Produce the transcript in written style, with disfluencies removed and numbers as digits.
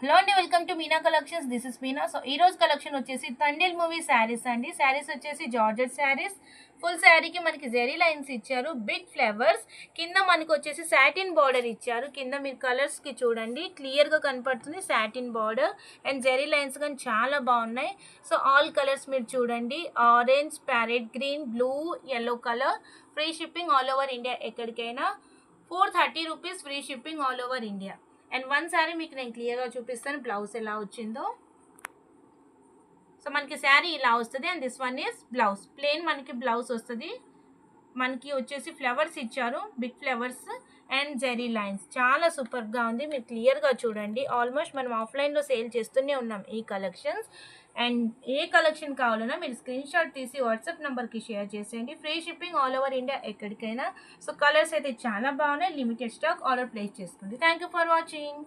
Hello అండి, welcome to Meena collections. This is Meena. So ఈ రోజు కలెక్షన్ వచ్చేసి తండేల్ మూవీ శారీస్ అండి. శారీస్ వచ్చేసి జార్జెట్ శారీస్. ఫుల్ శారీకి మనకి జెరీ లైన్స్ ఇచ్చారు, బిగ్ ఫ్లవర్స్. కింద మనకు వచ్చేసి సాటిన్ బార్డర్ ఇచ్చారు. కింద మీరు కలర్స్కి చూడండి, క్లియర్గా కనపడుతుంది satin border and zari lines కానీ చాలా బాగున్నాయి. సో ఆల్ కలర్స్ మీరు చూడండి, orange, parrot green, blue, yellow colour. Free shipping all over India, ఎక్కడికైనా. 430 rupees free shipping all over India. And one sari మీకు నేను క్లియర్గా చూపిస్తాను బ్లౌజ్ ఎలా వచ్చిందో. సో మనకి శారీ ఇలా వస్తుంది and this one is blouse. Plain మనకి బ్లౌజ్ వస్తుంది. మనకి వచ్చేసి ఫ్లవర్స్ ఇచ్చారు, big flowers and zari lines. చాలా సూపర్గా ఉంది, మీరు క్లియర్గా చూడండి. ఆల్మోస్ట్ మనం ఆఫ్లైన్లో సేల్ చేస్తూనే ఉన్నాం ఈ కలెక్షన్స్. అండ్ ఏ కలెక్షన్ కావాలన్నా మీరు స్క్రీన్ షాట్ తీసి వాట్సాప్ నెంబర్కి షేర్ చేసేయండి. Free shipping all over India, ఎక్కడికైనా. సో కలర్స్ అయితే చాలా బాగున్నాయి. లిమిటెడ్ స్టాక్, ఆర్డర్ ప్లేస్ చేసుకోండి. Thank you for watching.